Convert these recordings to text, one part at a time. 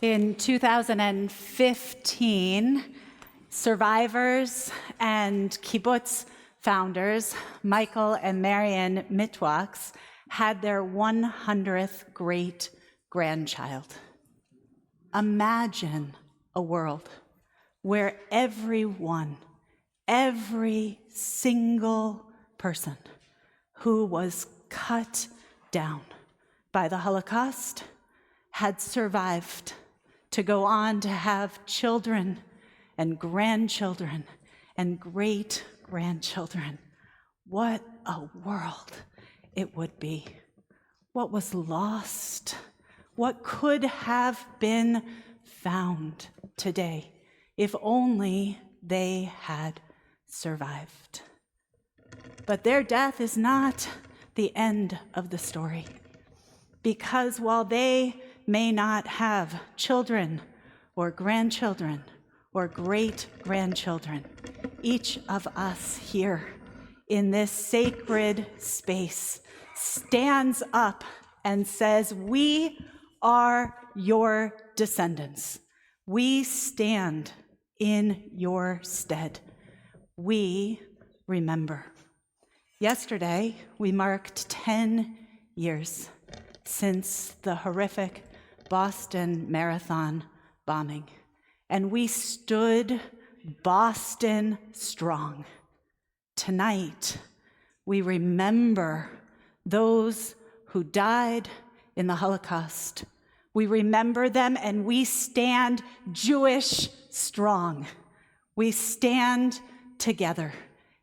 In 2015, survivors and kibbutz founders, Michael and Marion Mitwachs, had their 100th great-grandchild. Imagine a world where everyone, every single person who was cut down by the Holocaust had survived to go on to have children and grandchildren and great-grandchildren. What a world it would be. What was lost? What could have been found today if only they had survived? But their death is not the end of the story, because while they may not have children or grandchildren or great-grandchildren, each of us here in this sacred space stands up and says, "We are your descendants. We stand in your stead. We remember." Yesterday, we marked 10 years since the horrific Boston Marathon bombing, and we stood Boston strong. Tonight, we remember those who died in the Holocaust. We remember them, and we stand Jewish strong. We stand together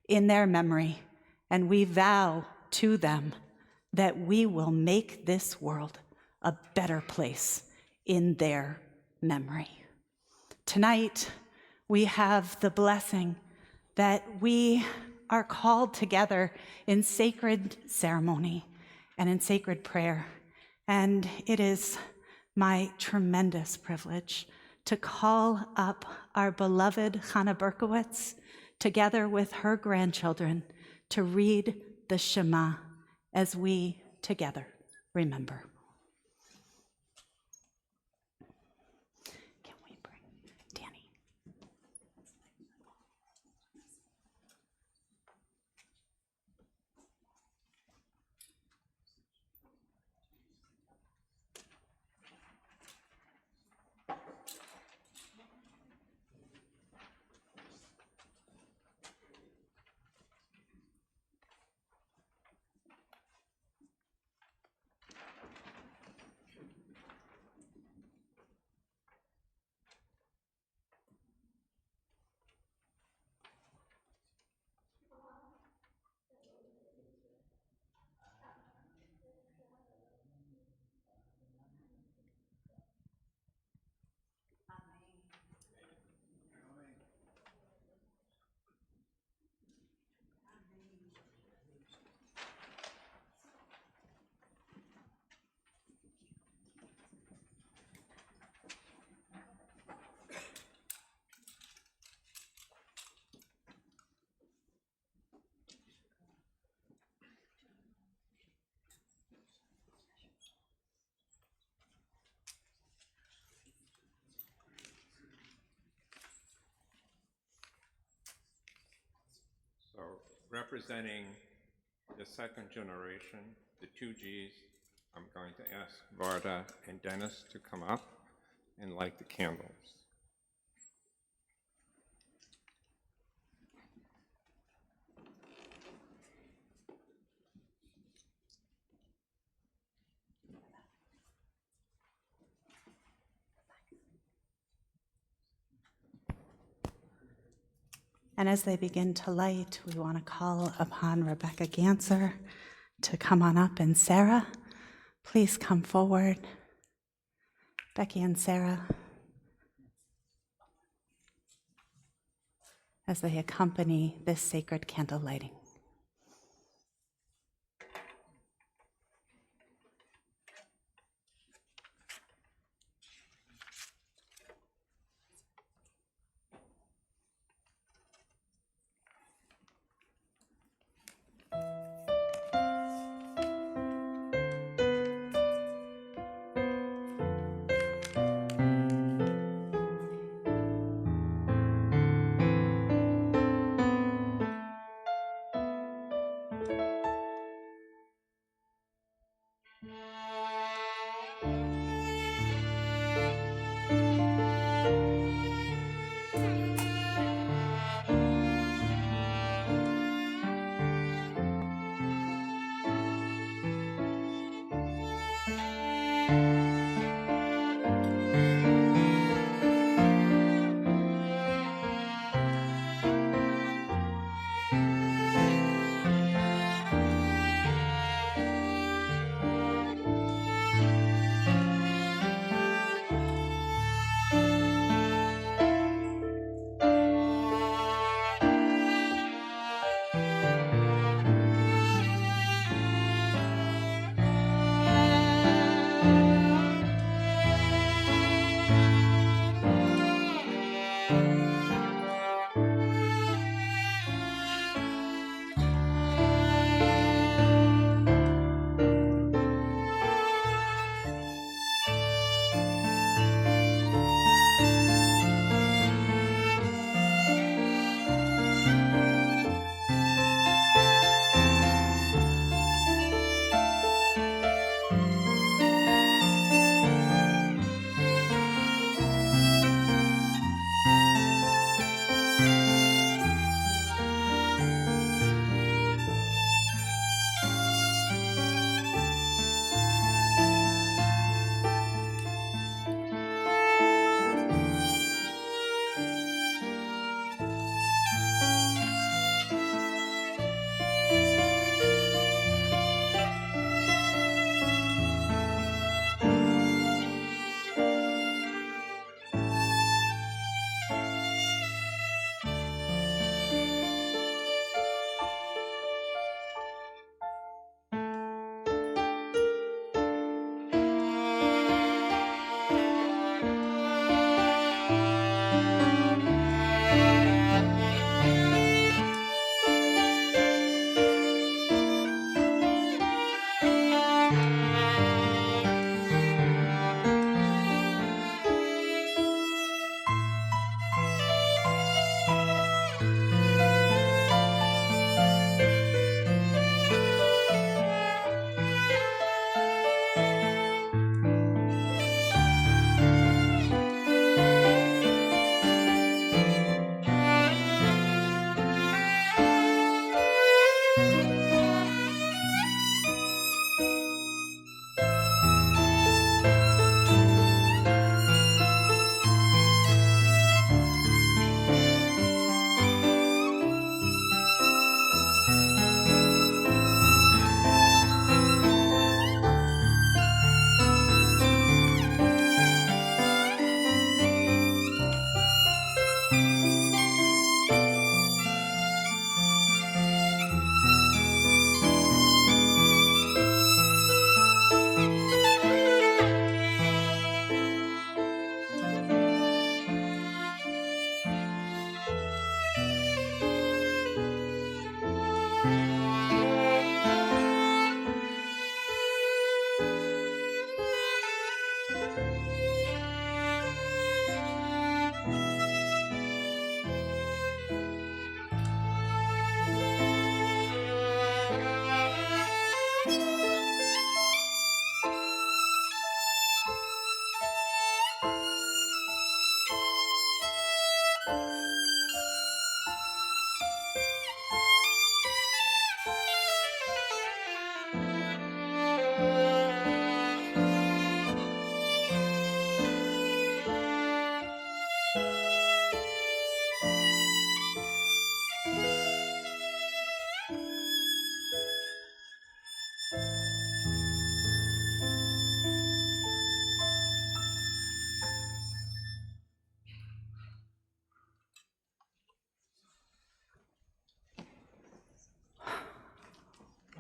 in their memory, and we vow to them that we will make this world a better place in their memory. Tonight, we have the blessing that we are called together in sacred ceremony and in sacred prayer. And it is my tremendous privilege to call up our beloved Hannah Berkowitz, together with her grandchildren, to read the Shema as we together remember. Can we bring Danny? So representing the second generation, the two Gs, I'm going to ask Varda and Dennis to come up and light the candles. And as they begin to light, we want to call upon Rebecca Ganser to come on up, and Sarah, please come forward. Becky and Sarah, as they accompany this sacred candle lighting.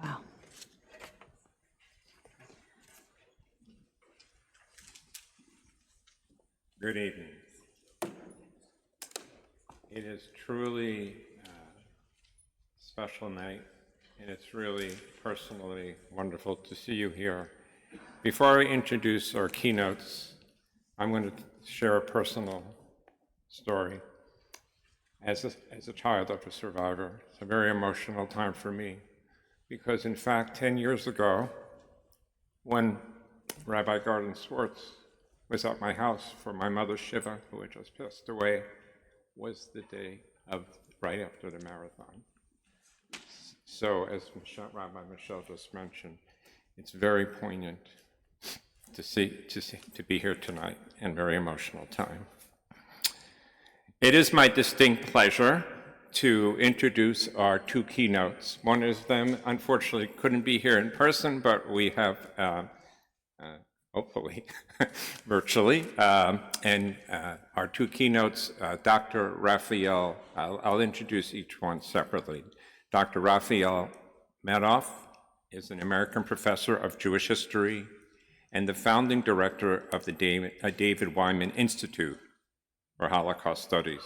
Wow. Good evening. It is truly a special night, and it's really personally wonderful to see you here. Before I introduce our keynotes, I'm going to share a personal story. As a child of a survivor, it's a very emotional time for me, because in fact, 10 years ago, when Rabbi Garden Swartz was at my house for my mother Shiva, who had just passed away, was the day of right after the marathon. So as Rabbi Michelle just mentioned, it's very poignant to be here tonight, and very emotional time. It is my distinct pleasure to introduce our two keynotes. One of them, unfortunately, couldn't be here in person, but we have, hopefully, virtually. And our two keynotes, Dr. Rafael, I'll introduce each one separately. Dr. Rafael Medoff is an American professor of Jewish history and the founding director of the David Wyman Institute for Holocaust Studies.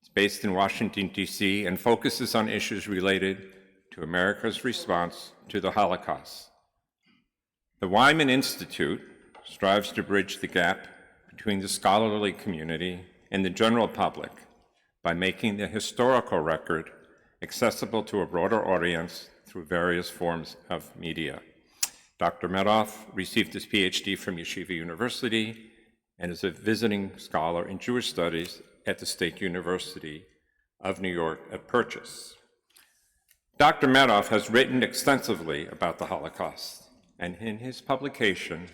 It's based in Washington, D.C., and focuses on issues related to America's response to the Holocaust. The Wyman Institute strives to bridge the gap between the scholarly community and the general public by making the historical record accessible to a broader audience through various forms of media. Dr. Medoff received his PhD from Yeshiva University and is a visiting scholar in Jewish studies at the State University of New York at Purchase. Dr. Medoff has written extensively about the Holocaust, and in his publication,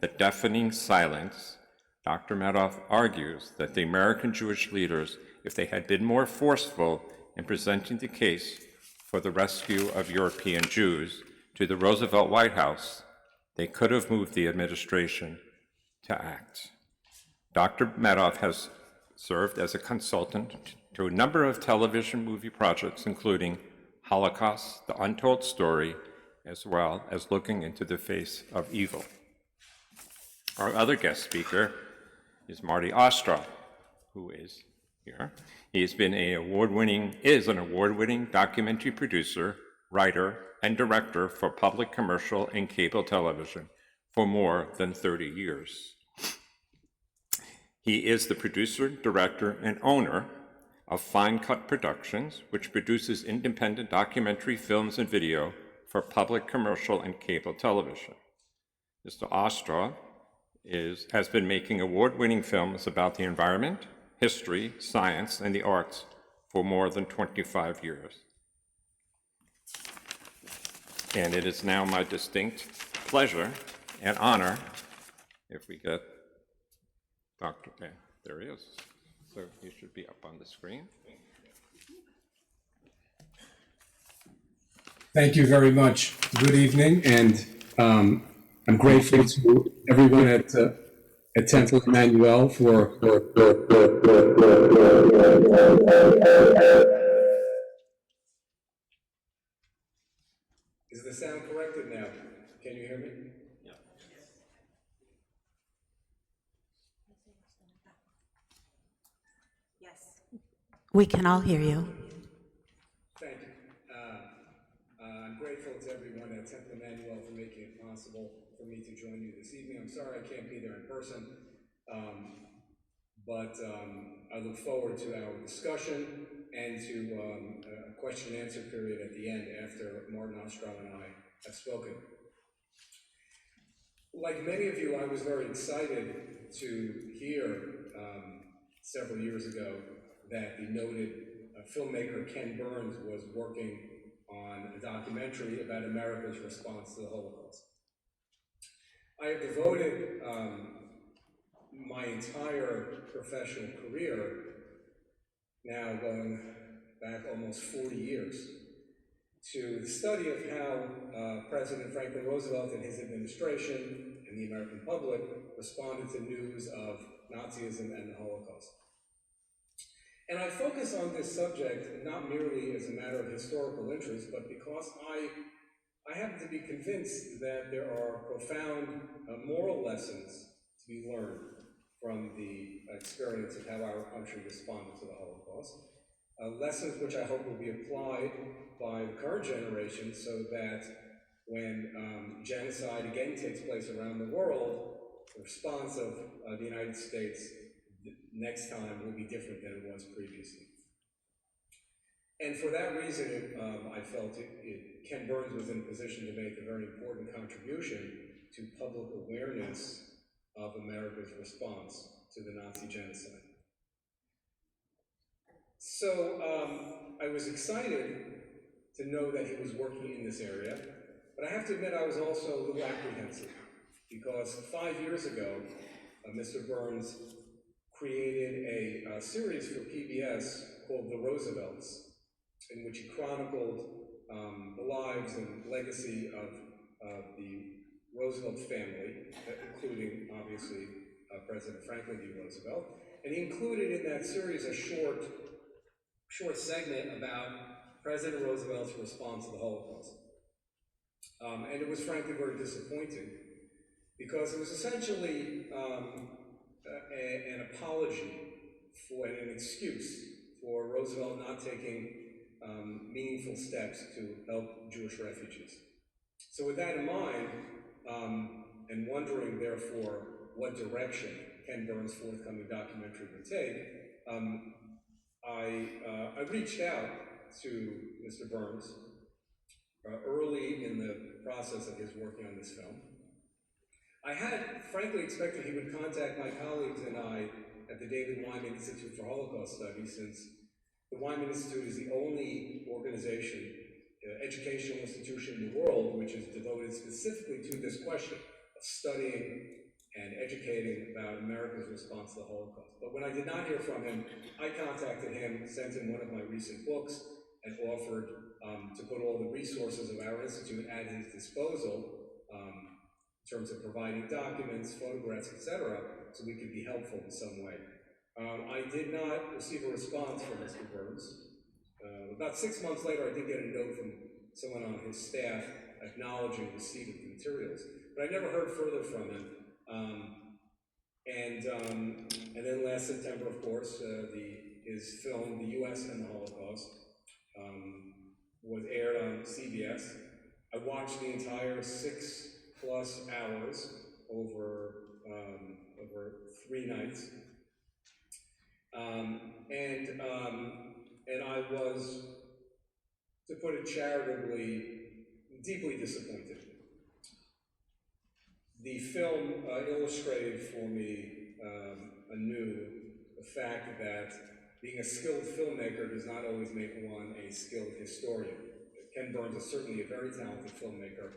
The Deafening Silence, Dr. Medoff argues that the American Jewish leaders, if they had been more forceful in presenting the case for the rescue of European Jews to the Roosevelt White House, they could have moved the administration to act. Dr. Medoff has served as a consultant to a number of television movie projects, including Holocaust, The Untold Story, as well as Looking into the Face of Evil. Our other guest speaker is Martin Ostrow, who is here. He has been an award-winning documentary producer, writer, and director for public, commercial, and cable television for more than 30 years. He is the producer, director, and owner of Fine Cut Productions, which produces independent documentary films and video for public, commercial, and cable television. Mr. Ostrow has been making award-winning films about the environment, history, science, and the arts for more than 25 years. And it is now my distinct pleasure and honor, if we get Dr. There he is. So he should be up on the screen. Thank you very much. Good evening, and I'm grateful to everyone at Temple Emmanuel for Is the sound corrected now? Can you hear me? Yeah. Yes. We can all hear you. Thank you. I'm grateful to everyone at Temple Emmanuel for making it possible for me to join you this evening. I'm sorry I can't be there in person, but I look forward to our discussion and to a question and answer period at the end after Martin Ostrow and I have spoken. Like many of you, I was very excited to hear several years ago that the noted filmmaker Ken Burns was working on a documentary about America's response to the Holocaust. I have devoted my entire professional career, now going back almost 40 years, to the study of how President Franklin Roosevelt and his administration and the American public responded to news of Nazism and the Holocaust. And I focus on this subject not merely as a matter of historical interest, but because I happen to be convinced that there are profound moral lessons to be learned from the experience of how our country responded to the Holocaust. Lessons which I hope will be applied by the current generation so that when genocide again takes place around the world, the response of the United States next time will be different than it was previously. And for that reason, I felt Ken Burns was in a position to make a very important contribution to public awareness of America's response to the Nazi genocide. So I was excited to know that he was working in this area, but I have to admit I was also a little apprehensive, because 5 years ago, Mr. Burns created a series for PBS called The Roosevelts, in which he chronicled the lives and legacy of the Roosevelt family, including, obviously, President Franklin D. Roosevelt. And he included in that series a short segment about President Roosevelt's response to the Holocaust. And it was frankly very disappointing, because it was essentially an apology for, and an excuse for Roosevelt not taking meaningful steps to help Jewish refugees. So with that in mind, and wondering therefore what direction Ken Burns' forthcoming documentary would take, I reached out to Mr. Burns early in the process of his working on this film. I had frankly expected he would contact my colleagues and I at the David Wyman Institute for Holocaust Studies, since the Wyman Institute is the only organization, educational institution in the world, which is devoted specifically to this question of studying and educating about America's response to the Holocaust. But when I did not hear from him, I contacted him, sent him one of my recent books, and offered to put all the resources of our institute at his disposal in terms of providing documents, photographs, etc., so we could be helpful in some way. I did not receive a response from Mr. Burns. About 6 months later, I did get a note from someone on his staff acknowledging receipt of the materials, but I never heard further from him. And then last September, of course, his film, The U.S. and the Holocaust, was aired on CBS. I watched the entire 6+ hours over 3 nights. And I was, to put it charitably, deeply disappointed. The film illustrated for me anew the fact that being a skilled filmmaker does not always make one a skilled historian. Ken Burns is certainly a very talented filmmaker.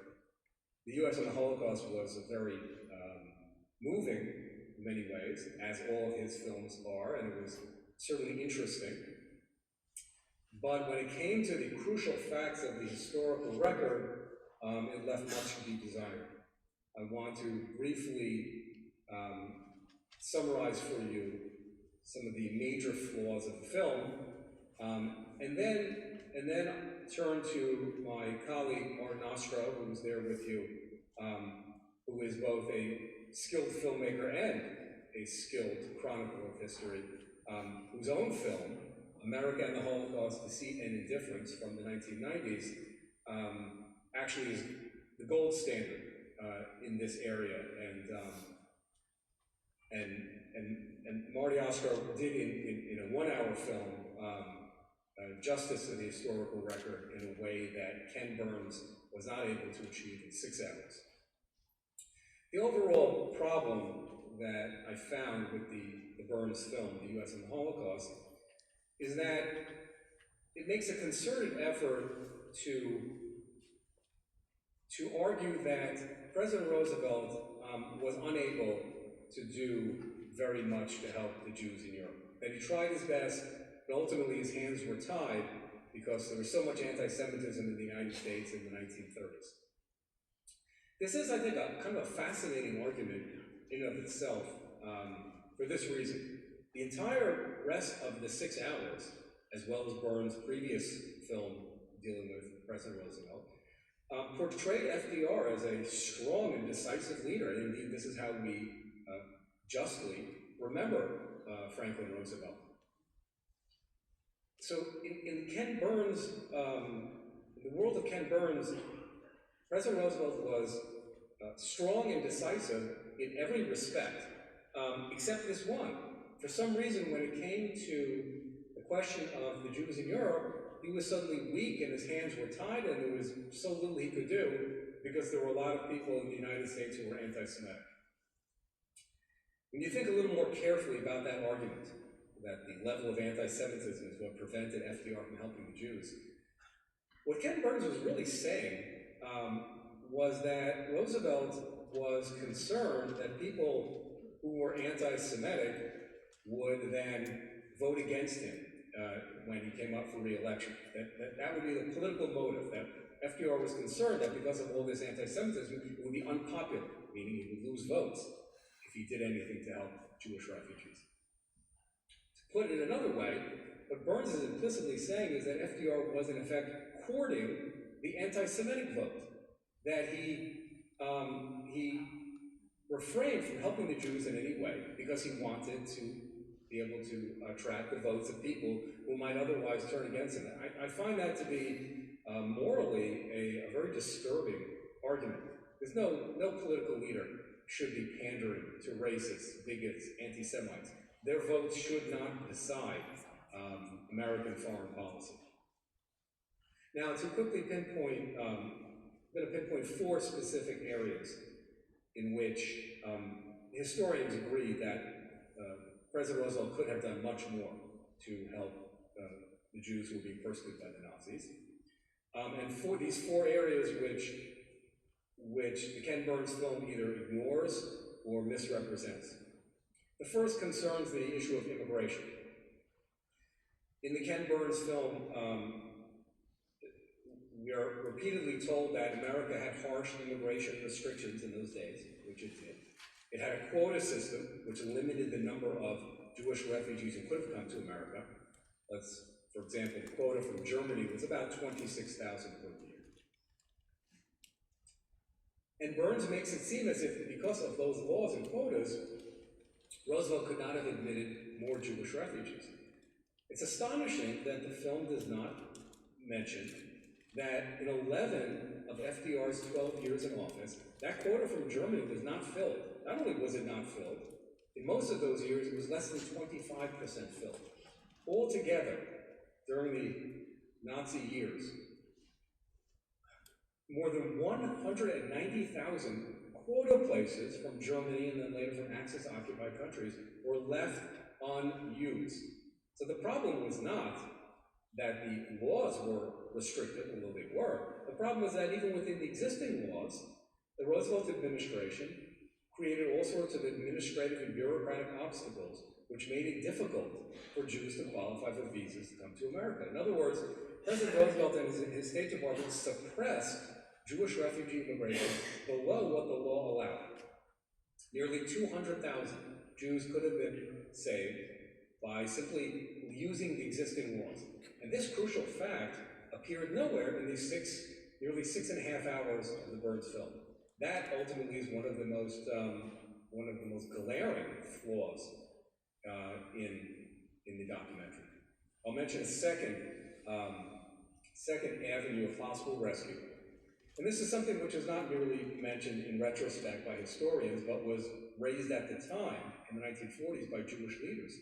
The U.S. and the Holocaust was a very moving, in many ways, as all of his films are, and it was certainly interesting. But when it came to the crucial facts of the historical record, it left much to be desired. I want to briefly summarize for you some of the major flaws of the film, and then turn to my colleague Martin Ostrow, who was there with you, who is both a skilled filmmaker and a skilled chronicler of history, whose own film, America and the Holocaust, Deceit and Indifference, from the 1990s, actually is the gold standard in this area, and Marty Ostrow did in a 1-hour film justice to the historical record in a way that Ken Burns was not able to achieve in 6 hours. The overall problem that I found with the Burns film, The U.S. and the Holocaust, is that it makes a concerted effort to argue that President Roosevelt was unable to do very much to help the Jews in Europe. That he tried his best, but ultimately his hands were tied because there was so much anti-Semitism in the United States in the 1930s. This is, I think, a kind of a fascinating argument in and of itself for this reason. The entire rest of the 6 hours, as well as Burns' previous film dealing with President Roosevelt, portrayed FDR as a strong and decisive leader. And indeed, this is how we justly remember Franklin Roosevelt. So in Ken Burns, in the world of Ken Burns, President Roosevelt was strong and decisive in every respect, except this one. For some reason, when it came to the question of the Jews in Europe, he was suddenly weak and his hands were tied and there was so little he could do because there were a lot of people in the United States who were anti-Semitic. When you think a little more carefully about that argument, that the level of anti-Semitism is what prevented FDR from helping the Jews, what Ken Burns was really saying was that Roosevelt was concerned that people who were anti-Semitic would then vote against him when he came up for re-election. That would be the political motive, that FDR was concerned that because of all this anti-Semitism, it would be unpopular, meaning he would lose votes if he did anything to help Jewish refugees. To put it another way, what Burns is implicitly saying is that FDR was in effect courting the anti-Semitic vote, that he refrained from helping the Jews in any way because he wanted to be able to attract the votes of people who might otherwise turn against him. I find that to be morally a very disturbing argument. There's no political leader should be pandering to racists, bigots, anti-Semites. Their votes should not decide American foreign policy. Now, to quickly pinpoint, I'm going to pinpoint 4 specific areas in which historians agree that President Roosevelt could have done much more to help the Jews who were being persecuted by the Nazis. And for these 4 areas which the Ken Burns film either ignores or misrepresents. The first concerns the issue of immigration. In the Ken Burns film, we are repeatedly told that America had harsh immigration restrictions in those days, which it did. It had a quota system, which limited the number of Jewish refugees who could have come to America. For example, the quota from Germany was about 26,000 per year. And Burns makes it seem as if because of those laws and quotas, Roosevelt could not have admitted more Jewish refugees. It's astonishing that the film does not mention that in 11 of FDR's 12 years in office, that quota from Germany was not filled. Not only was it not filled, in most of those years, it was less than 25% filled. Altogether, during the Nazi years, more than 190,000 quota places from Germany and then later from Axis-occupied countries were left unused. So the problem was not that the laws were restricted, although they were. The problem was that even within the existing laws, the Roosevelt administration created all sorts of administrative and bureaucratic obstacles which made it difficult for Jews to qualify for visas to come to America. In other words, President Roosevelt and his State Department suppressed Jewish refugee immigration below what the law allowed. Nearly 200,000 Jews could have been saved by simply using the existing laws. And this crucial fact appeared nowhere in these nearly 6.5 hours of the Burns film. That ultimately is one of the most glaring flaws in the documentary. I'll mention a second avenue of hospital rescue. And this is something which is not merely mentioned in retrospect by historians, but was raised at the time, in the 1940s, by Jewish leaders.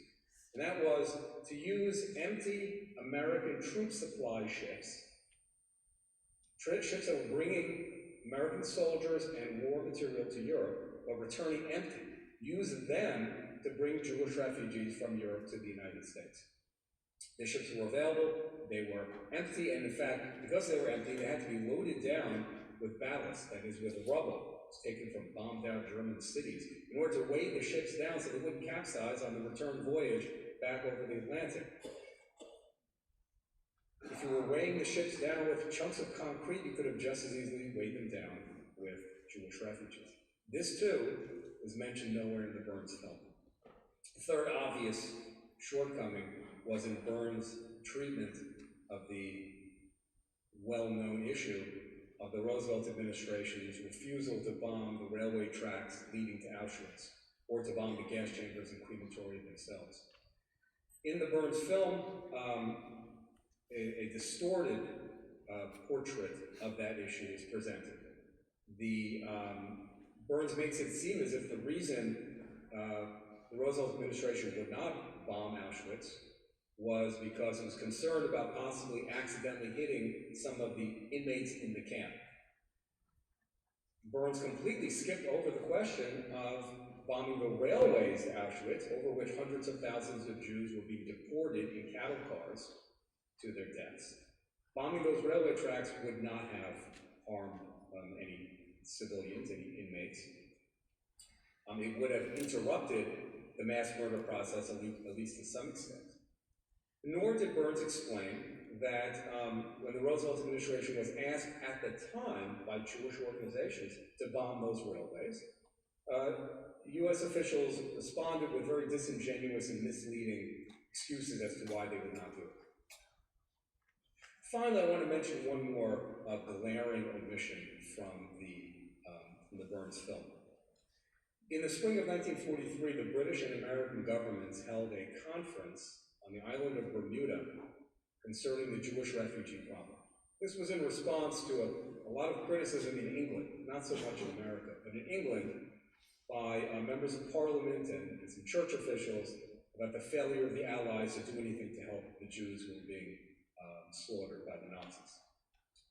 And that was to use empty American troop supply ships, ships that were bringing American soldiers and war material to Europe, but returning empty. Use them to bring Jewish refugees from Europe to the United States. The ships were available, they were empty, and in fact, because they were empty, they had to be loaded down with ballast, that is, with rubble taken from bombed-out German cities, in order to weigh the ships down so they wouldn't capsize on the return voyage back over the Atlantic. If you were weighing the ships down with chunks of concrete, you could have just as easily weighed them down with Jewish refugees. This, too, was mentioned nowhere in the Burns film. The third obvious shortcoming was in Burns' treatment of the well-known issue of the Roosevelt administration's refusal to bomb the railway tracks leading to Auschwitz, or to bomb the gas chambers and crematoria themselves. In the Burns film, a distorted portrait of that issue is presented. Burns makes it seem as if the reason the Roosevelt administration would not bomb Auschwitz was because it was concerned about possibly accidentally hitting some of the inmates in the camp. Burns completely skipped over the question of bombing the railways to Auschwitz, over which hundreds of thousands of Jews were being deported in cattle cars to their deaths. Bombing those railway tracks would not have harmed any civilians, any inmates. It would have interrupted the mass murder process, at least to some extent. Nor did Burns explain that when the Roosevelt administration was asked at the time by Jewish organizations to bomb those railways, US officials responded with very disingenuous and misleading excuses as to why they would not do it. Finally, I want to mention one more glaring omission from the Burns film. In the spring of 1943, the British and American governments held a conference on the island of Bermuda concerning the Jewish refugee problem. This was in response to a lot of criticism in England, not so much in America, but in England by members of parliament and some church officials about the failure of the Allies to do anything to help the Jews who were being slaughtered by the Nazis.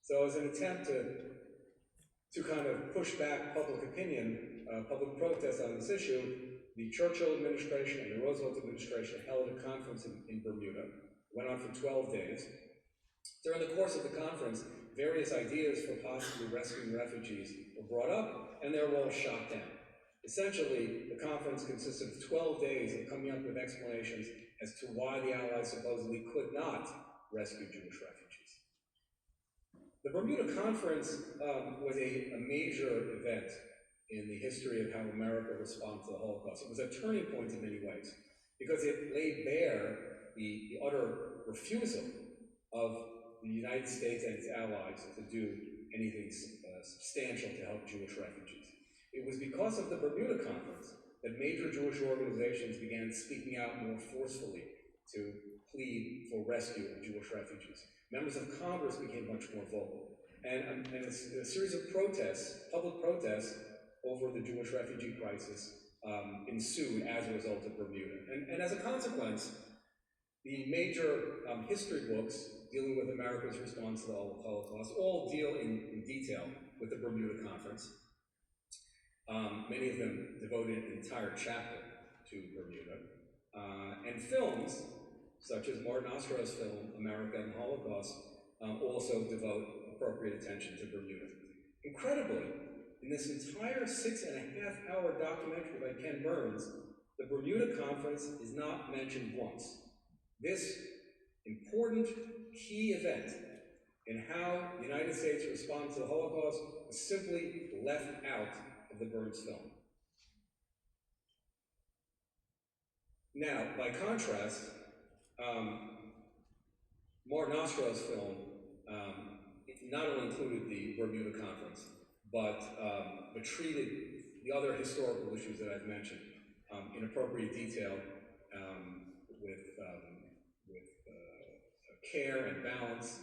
So as an attempt to kind of push back public opinion, public protest on this issue, the Churchill administration and the Roosevelt administration held a conference in Bermuda, went on for 12 days. During the course of the conference, various ideas for possibly rescuing refugees were brought up, and they were all shot down. Essentially, the conference consisted of 12 days of coming up with explanations as to why the Allies supposedly could not rescue Jewish refugees. The Bermuda Conference was a major event in the history of how America responded to the Holocaust. It was a turning point in many ways, because it laid bare the utter refusal of the United States and its allies to do anything substantial to help Jewish refugees. It was because of the Bermuda Conference that major Jewish organizations began speaking out more forcefully to plead for rescue of Jewish refugees. Members of Congress became much more vocal. And a series of protests, public protests, over the Jewish refugee crisis ensued as a result of Bermuda. And as a consequence, the major history books dealing with America's response to the Holocaust all deal in detail with the Bermuda Conference. Many of them devoted an entire chapter to Bermuda. And films, such as Martin Ostrow's film, America and the Holocaust, also devote appropriate attention to Bermuda. Incredibly, in this entire 6.5-hour documentary by Ken Burns, the Bermuda Conference is not mentioned once. This important key event in how the United States responded to the Holocaust was simply left out of the Burns film. Now, by contrast, Martin Ostrow's film not only included the Bermuda Conference, but treated the other historical issues that I've mentioned in appropriate detail with care and balance.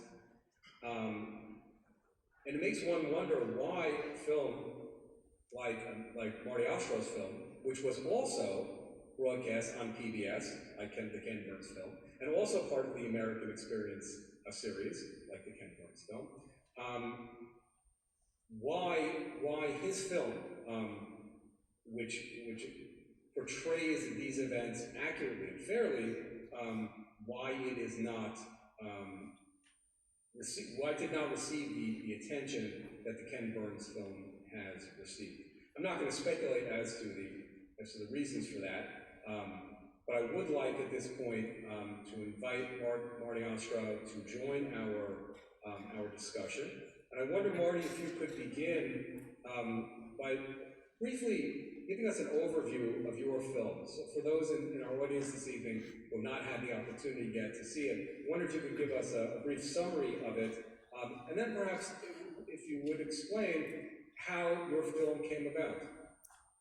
And it makes one wonder why film like Marty Ostrow's film, which was also broadcast on PBS, like the Ken Burns film, and also part of the American Experience series, like the Ken Burns film, why his film, which portrays these events accurately and fairly, why it is not why it did not receive the attention that the Ken Burns film has received. I'm not going to speculate as to the reasons for that, but I would like at this point to invite Marty Ostrow to join our discussion. And I wonder, Marty, if you could begin by briefly giving us an overview of your film. So for those in our audience this evening who have not had the opportunity yet to see it, I wonder if you could give us a brief summary of it, and then perhaps if you would explain how your film came about.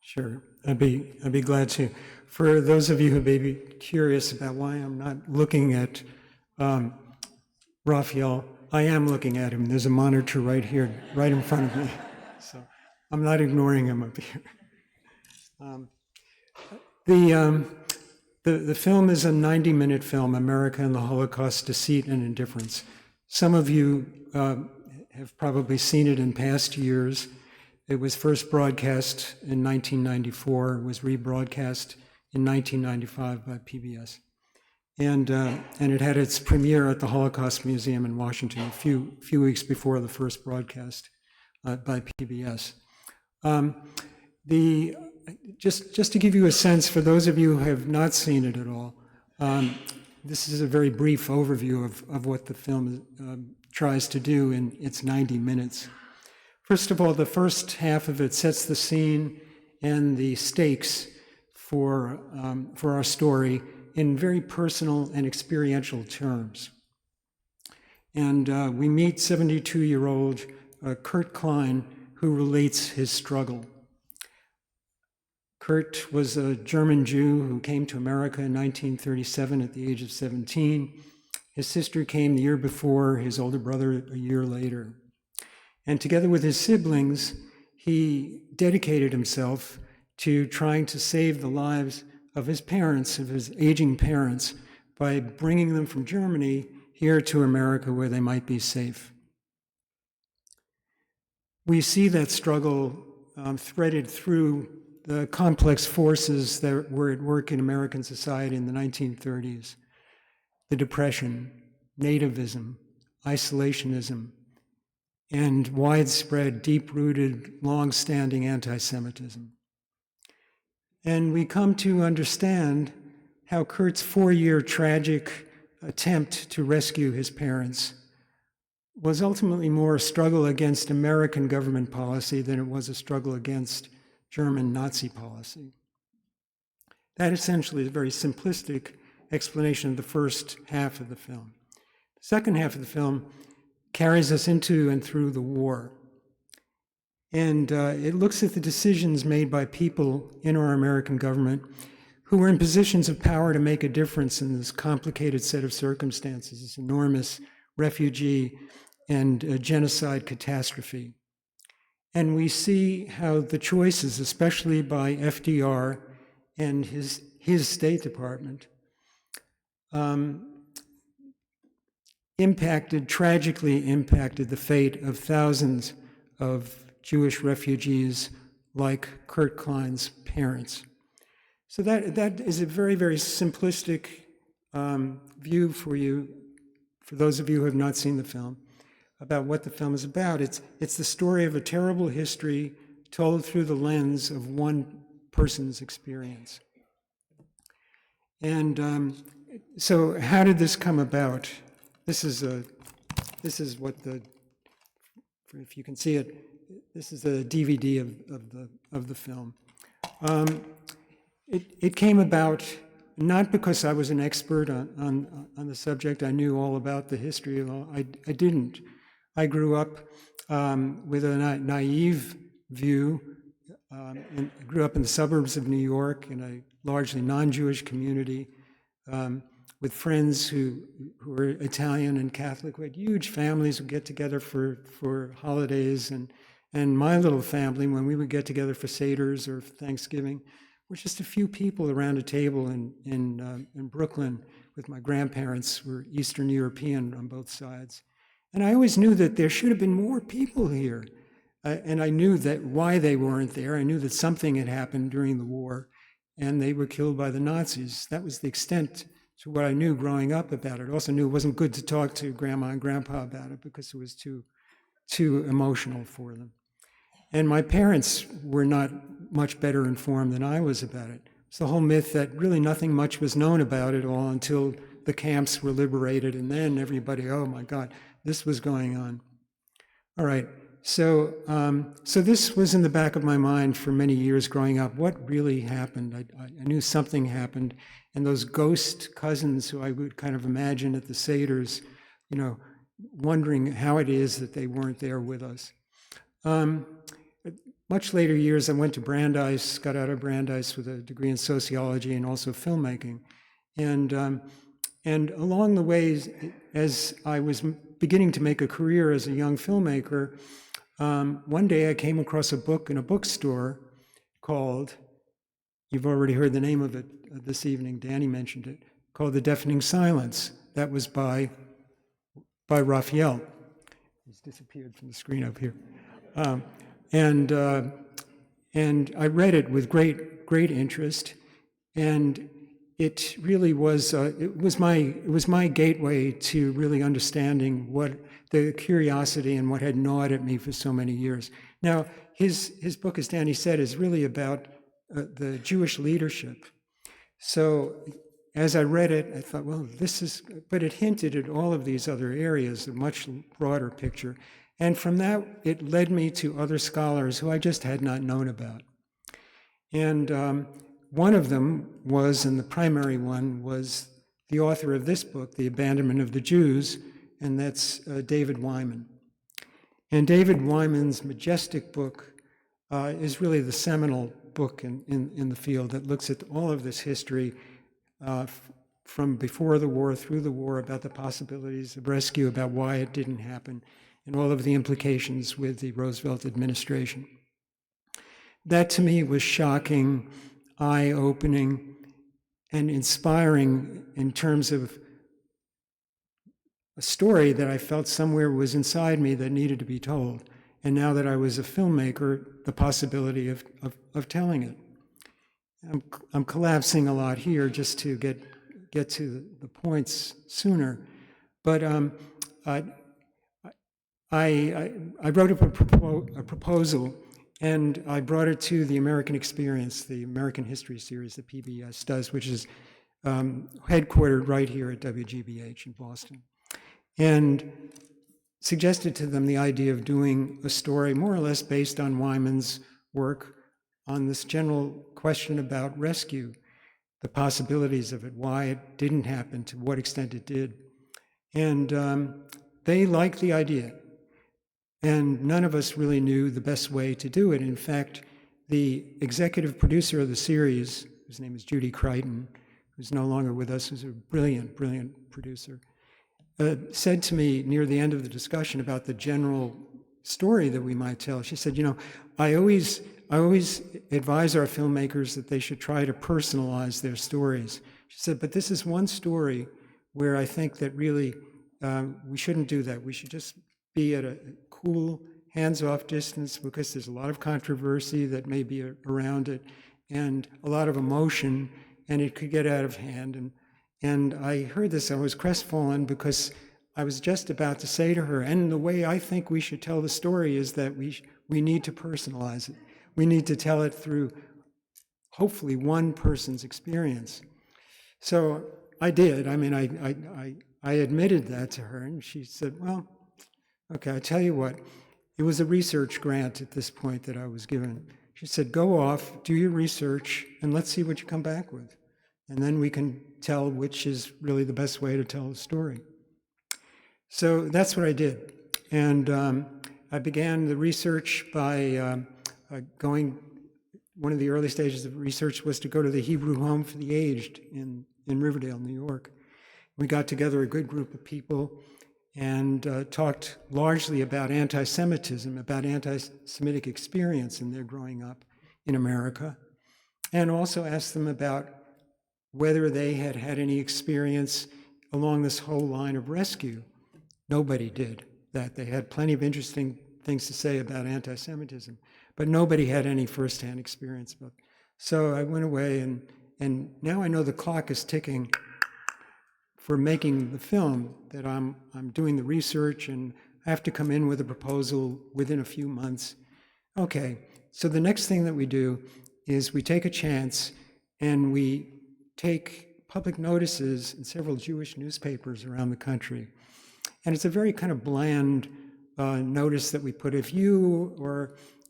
Sure, I'd be glad to. For those of you who may be curious about why I'm not looking at Rafael, I am looking at him. There's a monitor right here, right in front of me. So I'm not ignoring him up here. The film is a 90-minute film, America and the Holocaust, Deceit and Indifference. Some of you have probably seen it in past years. It was first broadcast in 1994, was rebroadcast in 1995 by PBS. And it had its premiere at the Holocaust Museum in Washington a few weeks before the first broadcast by PBS. Just to give you a sense, for those of you who have not seen it at all, this is a very brief overview of what the film tries to do in its 90 minutes. First of all, the first half of it sets the scene and the stakes for our story in very personal and experiential terms. And we meet 72-year-old Kurt Klein, who relates his struggle. Kurt was a German Jew who came to America in 1937 at the age of 17. His sister came the year before, his older brother a year later. And together with his siblings, he dedicated himself to trying to save the lives of his parents, of his aging parents, by bringing them from Germany here to America where they might be safe. We see that struggle threaded through the complex forces that were at work in American society in the 1930s. The Depression, nativism, isolationism, and widespread, deep-rooted, long-standing anti-Semitism. And we come to understand how Kurt's 4-year tragic attempt to rescue his parents was ultimately more a struggle against American government policy than it was a struggle against German Nazi policy. That essentially is a very simplistic explanation of the first half of the film. The second half of the film carries us into and through the war. And it looks at the decisions made by people in our American government who were in positions of power to make a difference in this complicated set of circumstances, this enormous refugee and genocide catastrophe. And we see how the choices, especially by FDR and his State Department, tragically impacted the fate of thousands of Jewish refugees like Kurt Klein's parents. So that is a very, very simplistic view for you, for those of you who have not seen the film, about what the film is about. It's the story of a terrible history told through the lens of one person's experience. And so how did this come about? This is what if you can see it, this is a DVD of the film. It came about not because I was an expert on the subject. I knew all about the history of all. I didn't. I grew up with a naive view, and grew up in the suburbs of New York in a largely non-Jewish community, with friends who were Italian and Catholic. We had huge families who get together for holidays, and my little family, when we would get together for Seders or for Thanksgiving, were just a few people around a table in Brooklyn with my grandparents, who were Eastern European on both sides. And I always knew that there should have been more people here. And I knew that why they weren't there. I knew that something had happened during the war, and they were killed by the Nazis. That was the extent to what I knew growing up about it. I also knew it wasn't good to talk to Grandma and Grandpa about it because it was too emotional for them. And my parents were not much better informed than I was about it. It's the whole myth that really nothing much was known about it all until the camps were liberated, and then everybody, oh my God, this was going on. All right, so this was in the back of my mind for many years growing up. What really happened? I knew something happened, and those ghost cousins who I would kind of imagine at the Seders, wondering how it is that they weren't there with us. Much later years, I went to Brandeis, got out of Brandeis with a degree in sociology and also filmmaking. And along the way, as I was beginning to make a career as a young filmmaker, one day I came across a book in a bookstore called, you've already heard the name of it this evening, Danny mentioned it, called The Deafening Silence. That was by Rafael. He's disappeared from the screen up here. And I read it with great interest, and it really was it was my gateway to really understanding what the curiosity and what had gnawed at me for so many years. Now, his book, as Danny said, is really about the Jewish leadership. So as I read it, I thought, well, but it hinted at all of these other areas, a much broader picture. And from that, it led me to other scholars who I just had not known about. And one of them was, and the primary one, was the author of this book, The Abandonment of the Jews, and that's David Wyman. And David Wyman's majestic book is really the seminal book in the field that looks at all of this history from before the war through the war, about the possibilities of rescue, about why it didn't happen, and all of the implications with the Roosevelt administration. That to me was shocking, eye-opening, and inspiring in terms of a story that I felt somewhere was inside me that needed to be told. And now that I was a filmmaker, the possibility of telling it. I'm collapsing a lot here just to get to the points sooner. But I wrote a proposal, and I brought it to the American Experience, the American History Series that PBS does, which is headquartered right here at WGBH in Boston, and suggested to them the idea of doing a story more or less based on Wyman's work on this general question about rescue, the possibilities of it, why it didn't happen, to what extent it did. And they liked the idea. And none of us really knew the best way to do it. In fact, the executive producer of the series, whose name is Judy Crichton, who's no longer with us, who's a brilliant, brilliant producer, said to me near the end of the discussion about the general story that we might tell. She said, I always advise our filmmakers that they should try to personalize their stories. She said, but this is one story where I think that really we shouldn't do that. We should just be at a cool, hands-off distance, because there's a lot of controversy that may be around it, and a lot of emotion, and it could get out of hand. And I heard this, I was crestfallen, because I was just about to say to her, and the way I think we should tell the story is that we need to personalize it. We need to tell it through, hopefully, one person's experience. So I did. I mean, I admitted that to her, and she said, well, okay, I tell you what, it was a research grant at this point that I was given. She said, go off, do your research, and let's see what you come back with. And then we can tell which is really the best way to tell the story. So that's what I did. And I began the research by one of the early stages of research was to go to the Hebrew Home for the Aged in Riverdale, New York. We got together a good group of people and talked largely about anti-Semitism, about anti-Semitic experience in their growing up in America, and also asked them about whether they had had any experience along this whole line of rescue. Nobody did that. They had plenty of interesting things to say about anti-Semitism, but nobody had any firsthand experience. So I went away, and now I know the clock is ticking for making the film, that I'm doing the research, and I have to come in with a proposal within a few months. Okay, so the next thing that we do is we take a chance, and we take public notices in several Jewish newspapers around the country. And it's a very kind of bland notice that we put. If you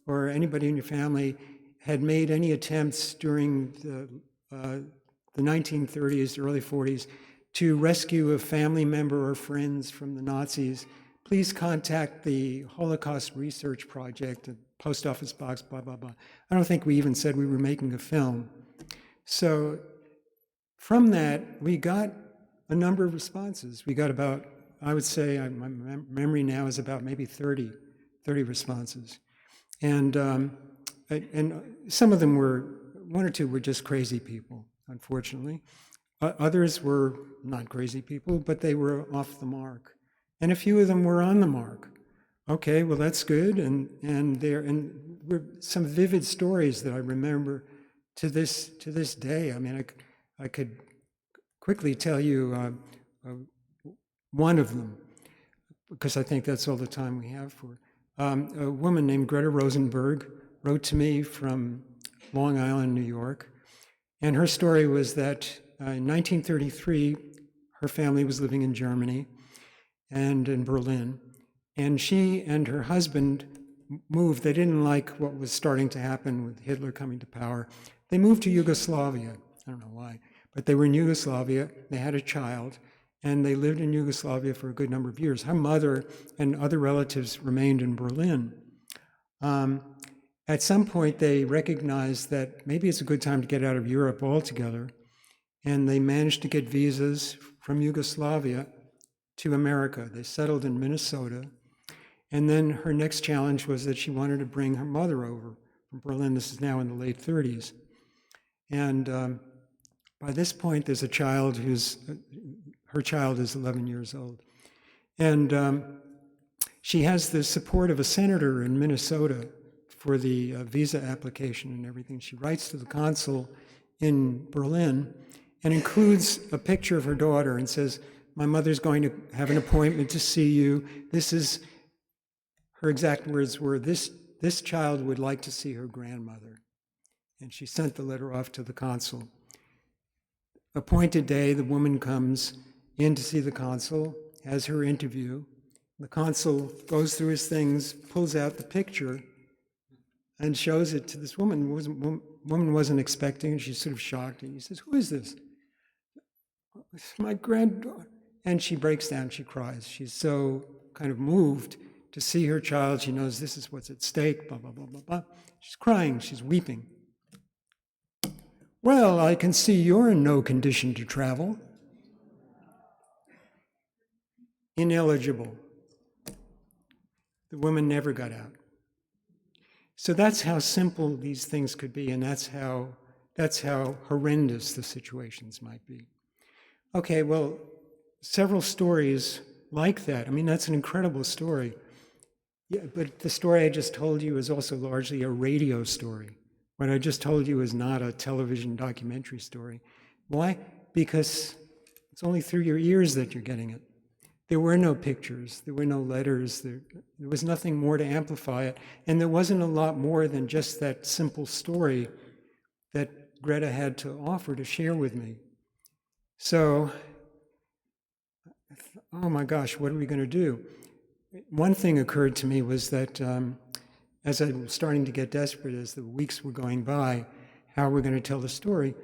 or anybody in your family had made any attempts during the 1930s, early 40s, to rescue a family member or friends from the Nazis, please contact the Holocaust Research Project at Post Office Box, blah, blah, blah. I don't think we even said we were making a film. So from that, we got a number of responses. We got about, I would say, my memory now is about maybe 30 responses. And some of them one or two were just crazy people, unfortunately. Others were not crazy people, but they were off the mark. And a few of them were on the mark. Okay, well, that's good. And were some vivid stories that I remember to this day. I mean, I could quickly tell you one of them, because I think that's all the time we have for. A woman named Greta Rosenberg wrote to me from Long Island, New York, and her story was that in 1933, her family was living in Germany and in Berlin, and she and her husband moved. They didn't like what was starting to happen with Hitler coming to power. They moved to Yugoslavia. I don't know why, but they were in Yugoslavia. They had a child, and they lived in Yugoslavia for a good number of years. Her mother and other relatives remained in Berlin. At some point, they recognized that maybe it's a good time to get out of Europe altogether, and they managed to get visas from Yugoslavia to America. They settled in Minnesota, and then her next challenge was that she wanted to bring her mother over from Berlin. This is now in the late 30s. And by this point, there's a child her child is 11 years old. And she has the support of a senator in Minnesota for the visa application and everything. She writes to the consul in Berlin and includes a picture of her daughter and says, "My mother's going to have an appointment to see you. This is," her exact words were, this child would like to see her grandmother." And she sent the letter off to the consul. Appointed day, the woman comes in to see the consul, has her interview. The consul goes through his things, pulls out the picture, and shows it to this woman. Woman wasn't expecting, she's sort of shocked. And he says, "Who is this?" "It's my granddaughter." And she breaks down, she cries. She's so kind of moved to see her child. She knows this is what's at stake, blah, blah, blah, blah, blah. She's crying, she's weeping. "Well, I can see you're in no condition to travel." Ineligible. The woman never got out. So that's how simple these things could be, and that's how horrendous the situations might be. Okay, well, several stories like that. I mean, that's an incredible story. Yeah, but the story I just told you is also largely a radio story. What I just told you is not a television documentary story. Why? Because it's only through your ears that you're getting it. There were no pictures, there were no letters, there was nothing more to amplify it, and there wasn't a lot more than just that simple story that Greta had to offer to share with me. So, oh my gosh, what are we going to do? One thing occurred to me was that as I was starting to get desperate, as the weeks were going by, how we're going to tell the story,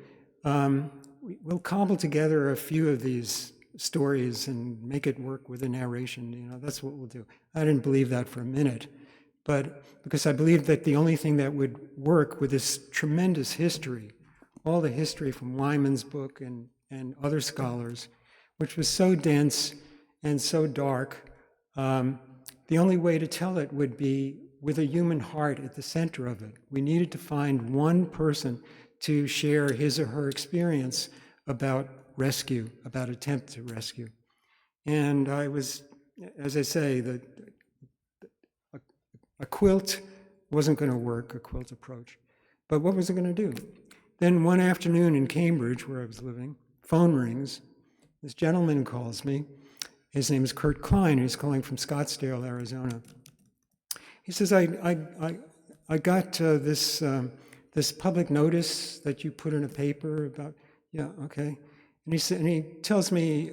we'll cobble together a few of these stories and make it work with a narration. You know, that's what we'll do. I didn't believe that for a minute, but because I believed that the only thing that would work with this tremendous history, all the history from Wyman's book and other scholars, which was so dense and so dark, the only way to tell it would be with a human heart at the center of it. We needed to find one person to share his or her experience about rescue, about attempt to rescue. And I was, as I say, a quilt wasn't going to work, a quilt approach. But what was it going to do? Then one afternoon in Cambridge, where I was living, phone rings. This gentleman calls me. His name is Kurt Klein. He's calling from Scottsdale, Arizona. He says, I got this public notice that you put in a paper about, yeah, okay. And he tells me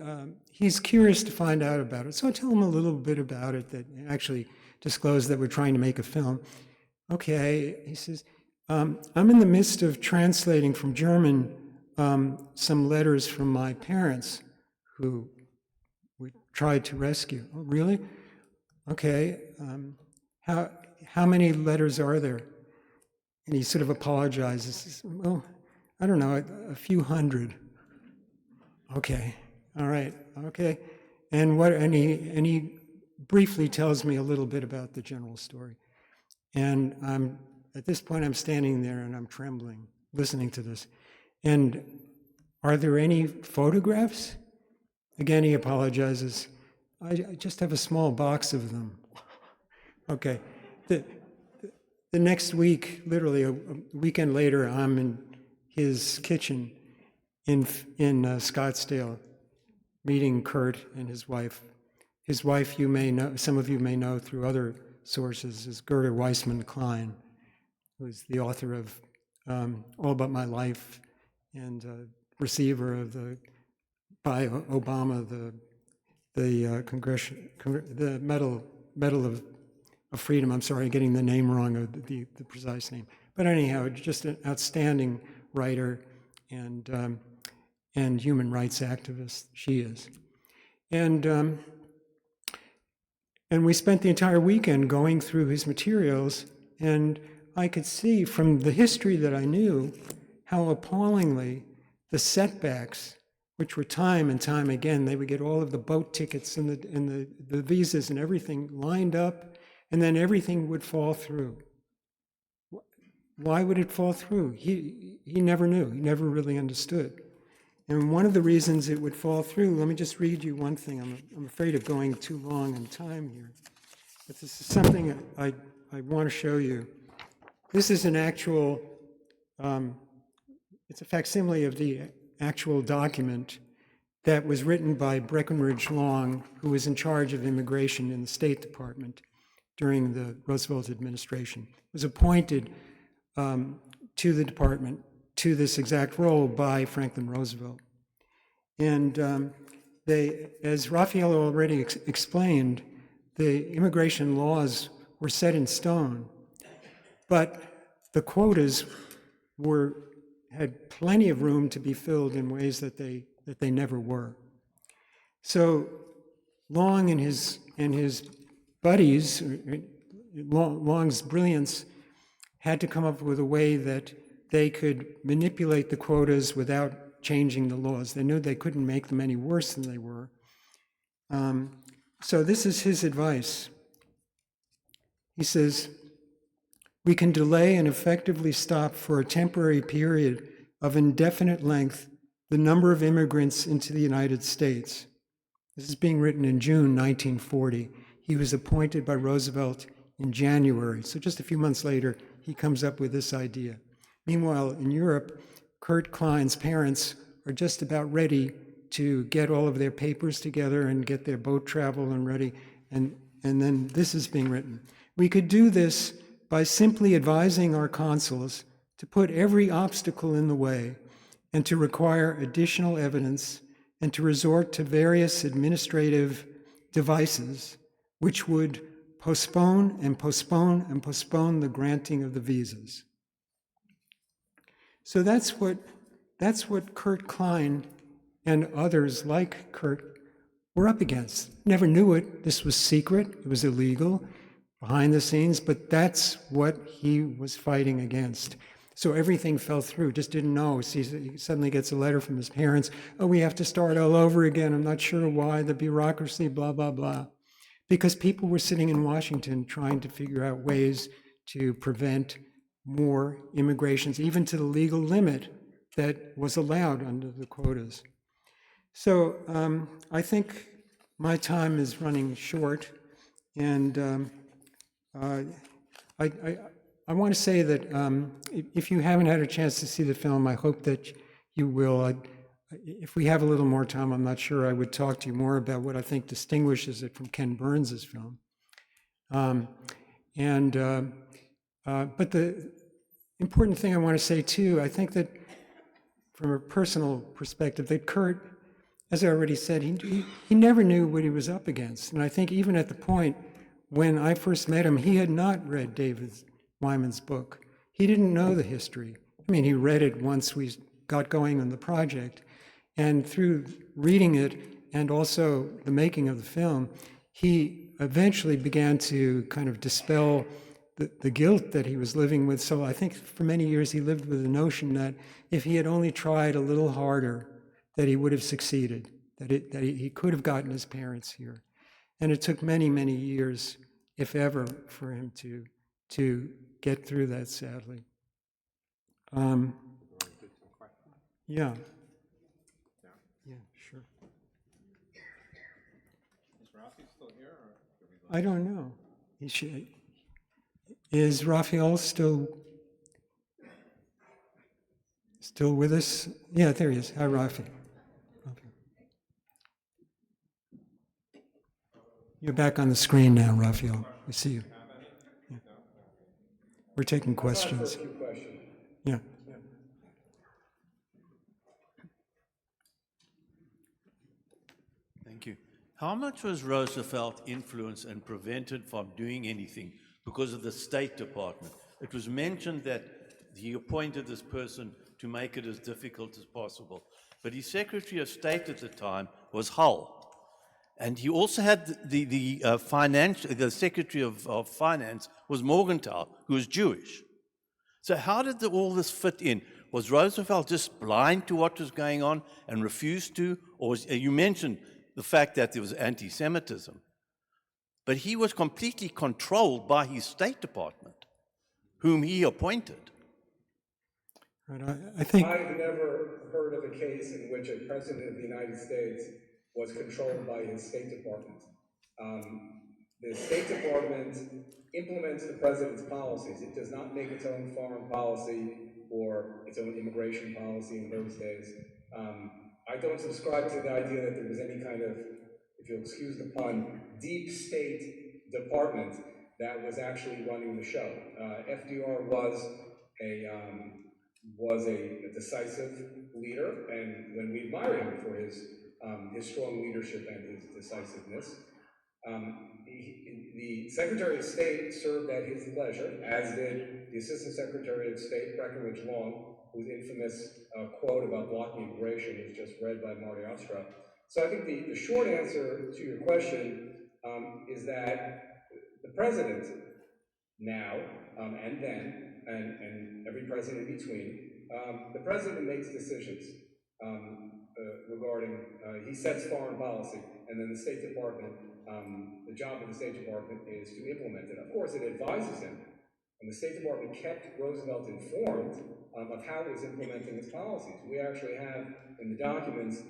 he's curious to find out about it. So I tell him a little bit about it, that actually disclose that we're trying to make a film. Okay, he says, I'm in the midst of translating from German some letters from my parents who we tried to rescue. Oh, really? Okay. How many letters are there? And he sort of apologizes. He says, well, I don't know, a few hundred. Okay, all right, okay. And he briefly tells me a little bit about the general story. And at this point, I'm standing there and I'm trembling, listening to this. And are there any photographs? Again, he apologizes. I just have a small box of them. Okay. the next week, literally a weekend later, I'm in his kitchen in Scottsdale, meeting Kurt and his wife. His wife, you may know, some of you may know through other sources, is Gerda Weissman Klein, who's the author of All About My Life and receiver of the by Obama the Medal of Freedom. I'm sorry, I'm getting the name wrong of the precise name. But anyhow, just an outstanding writer and human rights activist. She is, and we spent the entire weekend going through his materials, and I could see from the history that I knew how appallingly the setbacks, which were time and time again, they would get all of the boat tickets and the visas and everything lined up, and then everything would fall through. Why would it fall through? He never knew. He never really understood. And one of the reasons it would fall through, let me just read you one thing. I'm afraid of going too long in time here. But this is something I want to show you. This is an actual, it's a facsimile of the actual document that was written by Breckinridge Long, who was in charge of immigration in the State Department during the Roosevelt administration. It was appointed to the department, to this exact role by Franklin Roosevelt. And they, as Rafael already explained, the immigration laws were set in stone, but the quotas had plenty of room to be filled in ways that they never were. So Long and his buddies, Long's brilliance, had to come up with a way that they could manipulate the quotas without changing the laws. They knew they couldn't make them any worse than they were. So this is his advice. He says, "We can delay and effectively stop for a temporary period of indefinite length the number of immigrants into the United States." This is being written in June 1940. He was appointed by Roosevelt in January. So just a few months later, he comes up with this idea. Meanwhile, in Europe, Kurt Klein's parents are just about ready to get all of their papers together and get their boat travel and ready. And then this is being written. "We could do this by simply advising our consuls to put every obstacle in the way and to require additional evidence and to resort to various administrative devices which would postpone and postpone and postpone the granting of the visas." So that's what Kurt Klein and others like Kurt were up against. Never knew it. This was secret. It was illegal behind the scenes, but that's what he was fighting against. So everything fell through, just didn't know. So he suddenly gets a letter from his parents. "Oh, we have to start all over again. I'm not sure why, the bureaucracy, blah, blah, blah." Because people were sitting in Washington trying to figure out ways to prevent more immigrations, even to the legal limit that was allowed under the quotas. So I think my time is running short, and I want to say that if you haven't had a chance to see the film, I hope that you will. If we have a little more time, I'm not sure I would talk to you more about what I think distinguishes it from Ken Burns's film. But the important thing I want to say too, I think that from a personal perspective, that Kurt, as I already said, he never knew what he was up against. And I think even at the point when I first met him, he had not read David Wyman's book. He didn't know the history. I mean, he read it once we got going on the project. And through reading it and also the making of the film, he eventually began to kind of dispel the guilt that he was living with. So I think for many years he lived with the notion that if he had only tried a little harder, that he would have succeeded, that he could have gotten his parents here. And it took many, many years, if ever, for him to get through that, sadly. Yeah. Yeah, sure. Is Rafi still here? Or I don't know. He should. Is Rafael still with us? Yeah, there he is. Hi, Rafi. You're back on the screen now, Rafael. We see you. Yeah. We're taking questions. Yeah. Thank you. How much was Roosevelt influenced and prevented from doing anything because of the State Department? It was mentioned that he appointed this person to make it as difficult as possible. But his Secretary of State at the time was Hull. And he also had the Secretary of Finance was Morgenthau, who was Jewish. So how did all this fit in? Was Roosevelt just blind to what was going on and refused to? Or you mentioned the fact that there was anti-Semitism. But he was completely controlled by his State Department, whom he appointed. Right, I think I've never heard of a case in which a president of the United States was controlled by his State Department. The State Department implements the president's policies. It does not make its own foreign policy or its own immigration policy in those days. I don't subscribe to the idea that there was any kind of, if you'll excuse the pun, deep state department that was actually running the show. FDR was a decisive leader, and when we admire him for his strong leadership and his decisiveness, the Secretary of State served at his pleasure, as did the Assistant Secretary of State, Breckinridge Long, whose infamous quote about blocking immigration was just read by Martin Ostrow. So I think the short answer to your question is that the president now and then, and every president in between, the president makes decisions regarding, he sets foreign policy, and then the State Department, the job of the State Department is to implement it. Of course, it advises him, and the State Department kept Roosevelt informed of how it was implementing its policies. We actually have in the documents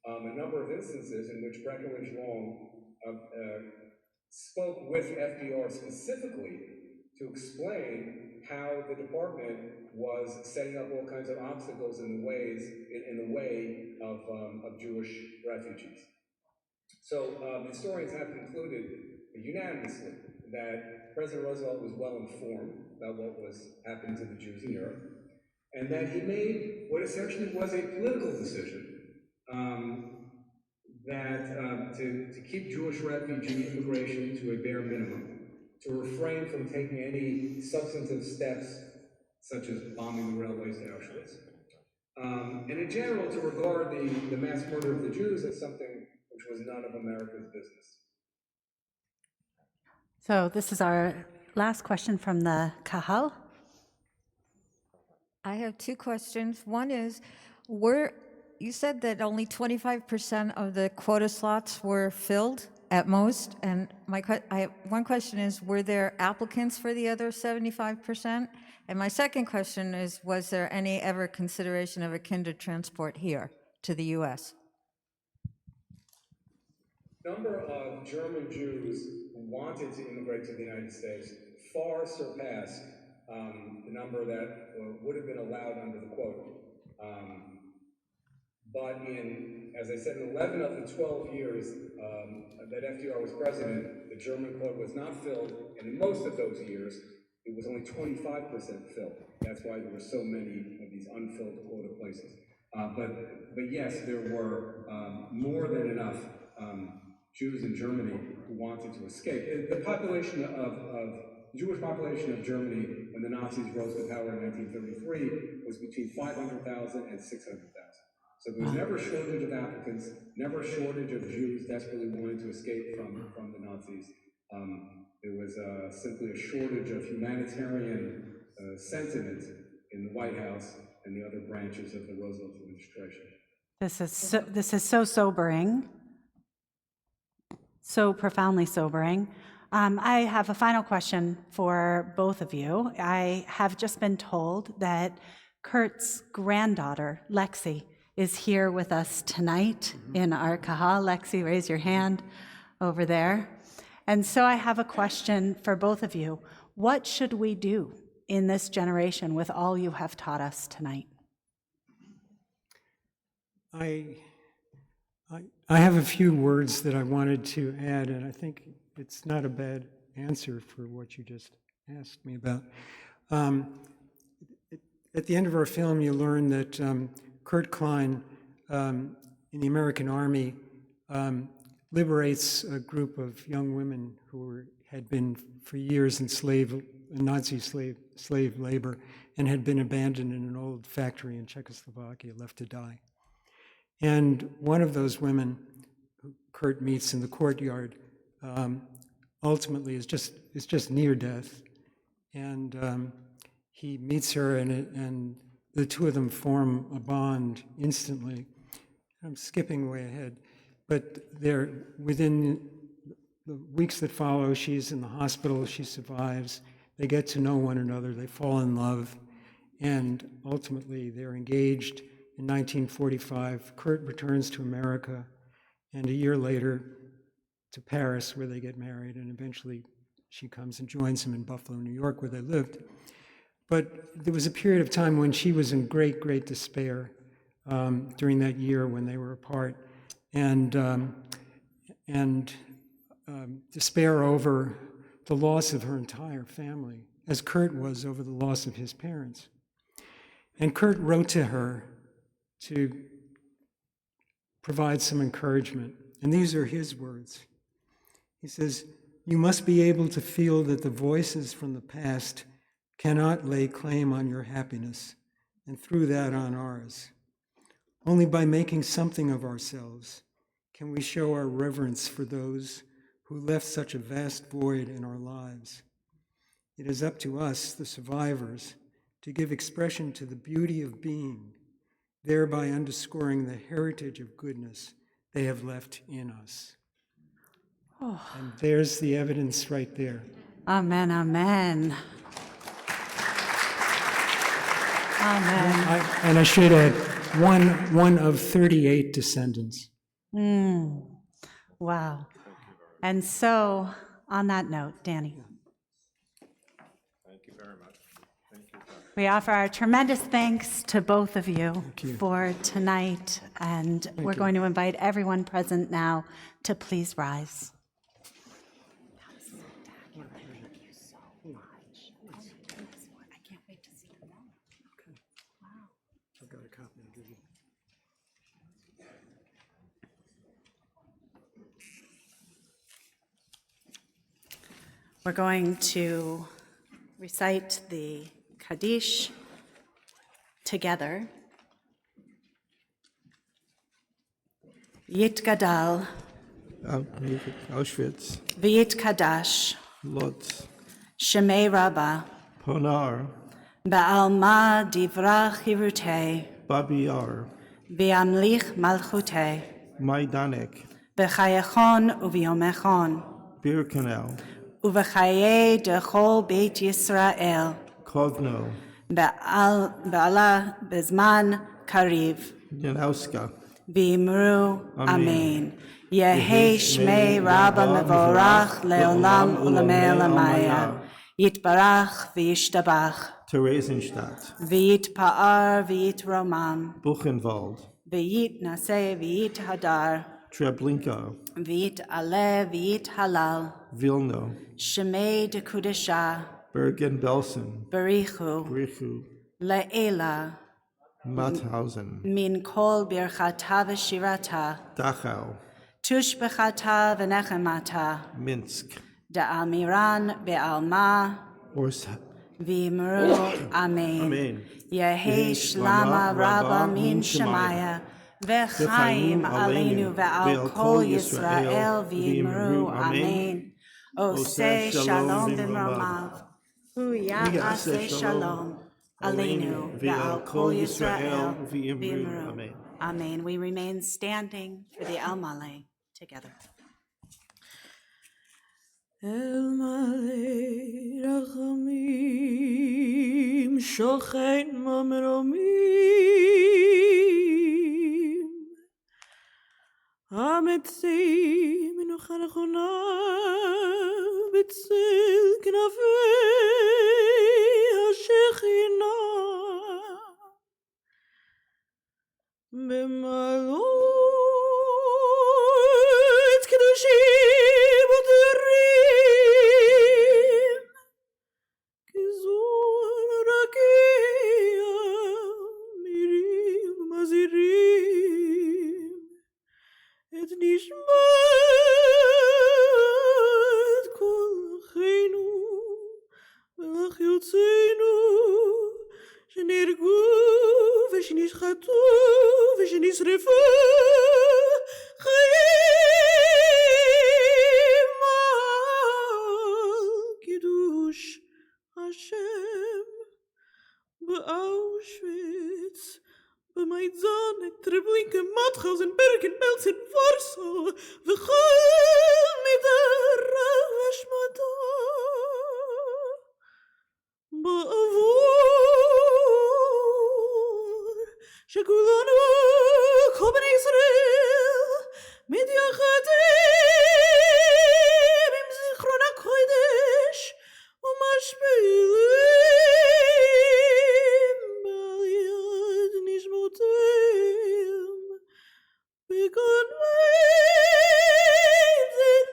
a number of instances in which Breckinridge Long spoke with FDR specifically to explain how the department was setting up all kinds of obstacles in the way of Jewish refugees. So historians have concluded unanimously that President Roosevelt was well informed about what was happening to the Jews in Europe, and that he made what essentially was a political decision to keep Jewish refugee immigration to a bare minimum, to refrain from taking any substantive steps such as bombing the railways to Auschwitz, and in general to regard the mass murder of the Jews as something which was none of America's business. So this is our last question from the Kahal. I have two questions. One is, you said that only 25% of the quota slots were filled at most, and one question is, were there applicants for the other 75%? And my second question is, was there any ever consideration of a kinder transport here to the U.S.? Number of German Jews who wanted to immigrate to the United States far surpassed the number that would have been allowed under the quota. But as I said, in 11 of the 12 years that FDR was president, the German quota was not filled, and in most of those years, it was only 25% filled. That's why there were so many of these unfilled quota places. But yes, there were more than enough Jews in Germany who wanted to escape. The population the Jewish population of Germany when the Nazis rose to power in 1933 was between 500,000 and 600,000. So there was never a shortage of applicants, never a shortage of Jews desperately wanting to escape from the Nazis. There was simply a shortage of humanitarian sentiment in the White House and the other branches of the Roosevelt administration. This is so sobering, so profoundly sobering. I have a final question for both of you. I have just been told that Kurt's granddaughter, Lexi, is here with us tonight in our Kahal. Lexi, raise your hand over there. And so I have a question for both of you. What should we do in this generation with all you have taught us tonight? I have a few words that I wanted to add, and I think it's not a bad answer for what you just asked me about. At the end of our film, you learn that Kurt Klein in the American Army liberates a group of young women who had been for years enslaved in Nazi slave labor and had been abandoned in an old factory in Czechoslovakia, left to die. And one of those women who Kurt meets in the courtyard ultimately is just near death. And he meets her, and the two of them form a bond instantly. I'm skipping way ahead, but they're within the weeks that follow. She's in the hospital. She survives. They get to know one another. They fall in love, and ultimately they're engaged. In 1945, Kurt returns to America, and a year later to Paris, where they get married, and eventually she comes and joins him in Buffalo, New York, where they lived. But there was a period of time when she was in great, great despair during that year when they were apart, and despair over the loss of her entire family, as Kurt was over the loss of his parents. And Kurt wrote to her to provide some encouragement, and these are his words. He says, "You must be able to feel that the voices from the past cannot lay claim on your happiness, and through that on ours. Only by making something of ourselves can we show our reverence for those who left such a vast void in our lives. It is up to us, the survivors, to give expression to the beauty of being, thereby underscoring the heritage of goodness they have left in us." Oh. And there's the evidence right there. Amen, amen. Amen. And I should add, one of 38 descendants. Wow. And so, on that note, Danny. Thank you very much. Thank you. We offer our tremendous thanks to both of you for tonight, and we're going to invite everyone present now to please rise. We're going to recite the Kaddish together. Yitgadal, Auschwitz, V'yitkadash, Lotz, Shemei Rabbah, Ponar, Ba'alma Divra Chirutei, Babi Yar, V'yamlich Malchutei, Majdanek, B'chayechon U'v'yomechon, Birkenau, U'v'chayei Dechol Beit Yisrael, Kovno, Ba'ala Bezman Kariv, Yanauska, V'imru Amen. Yehi Shmei Shmei Rabba Rabba Mevorach Le'olam Le'olam Ulamei Ulamei Lamaya. Yitbarach V'yishtabach. Theresienstadt, V'yitpa'ar V'yitromam. Buchenwald, V'yitnaseh V'yithadar. Treblinka, V'yit'aleh V'yithalal. Vilno, Shemei Dekudesha. Bergen-Belsen, Barichu. Brichu, Le'ela. Mauthausen, Min kol birchata v'shirata. Dachau, Tushbechata v'nechemata. Minsk, Da'amiran ve'alma. V'imru Amen. Amen. Yehi Shlama Rabba Min Shemaya. V'chaim Aleinu ve'al Kol Yisrael v'imru Amen. Oseh Shalom b'mromav. Hu ya'aseh Shalom. Aleinu ve'al Kol Yisrael v'imru Amen. Amen. We remain standing for the El Maleh together. El Maleh Rachamim Shochein Mamromim Ametzim Menocha Nechona בצל כנפי השכינה במעלות קדושים ודרים כזור רקיע מירים מזהירים את נשמת כל אחינו ולאחיותינו שנהרגו ושנשחטו ושנשרפו חיים על קידוש השם באושוויץ במייזן, טרבלינקן, מאטחאוזן, ברגן, בלצן, וורסל וכל מדרב השמדה בעבור שכולנו כל בני ישראל מתייחדים עם זיכרון הקודש ומשפילים על יד נשמותיהם בגן עדן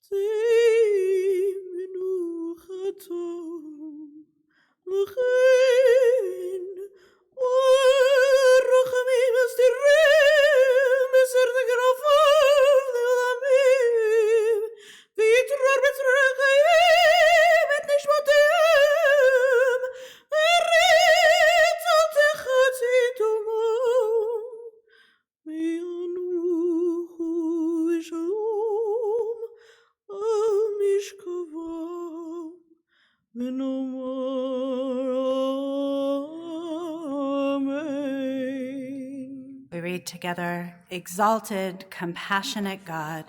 תהי מנוחתם לכן ורחמים אסתירים בסרט כנפיו לעולמים ויתרור בצרור חיים את נשמותיהם ארץ אל תחצי תומם וינוחו בשלום על משכבם ונאמר amen. We read together, Exalted, compassionate God,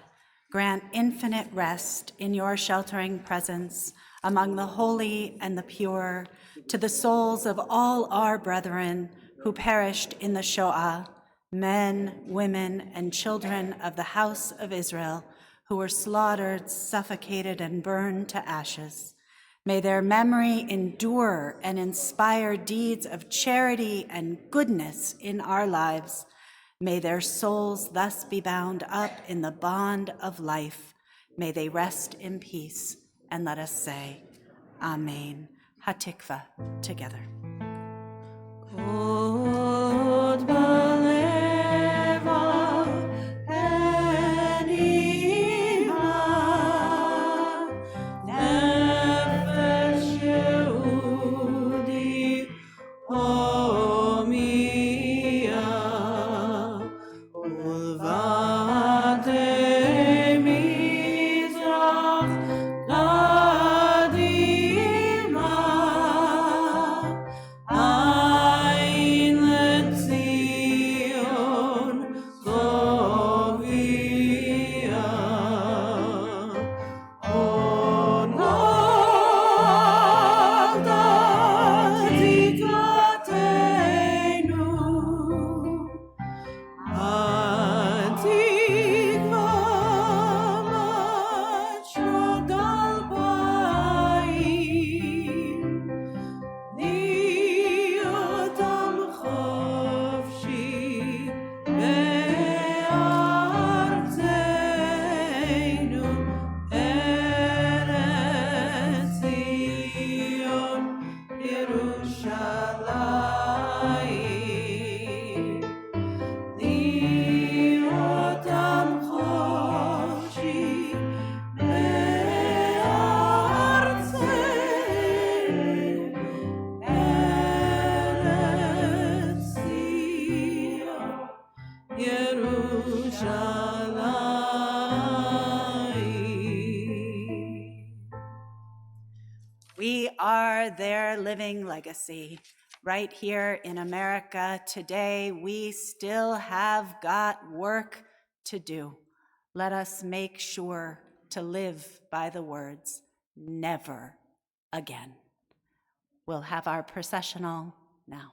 grant infinite rest in your sheltering presence among the holy and the pure to the souls of all our brethren who perished in the Shoah, men, women, and children of the house of Israel who were slaughtered, suffocated, and burned to ashes. May their memory endure and inspire deeds of charity and goodness in our lives. May their souls thus be bound up in the bond of life. May they rest in peace. And let us say, Amen. Hatikva, together. Od baleva enima nefesh Yehudi homiya ulvadei mizrach kadima ein lezion sovia onolda ziklatenu Antikva matchodal bayim Niotam chofshi be'arzeinu Eretz Zion Yerushalayim Niotam chofshi be'arzeinu Eretz Zion Yerushalayim. We are their living legacy. Right here in America today, we still have got work to do. Let us make sure to live by the words, never again. We'll have our processional now.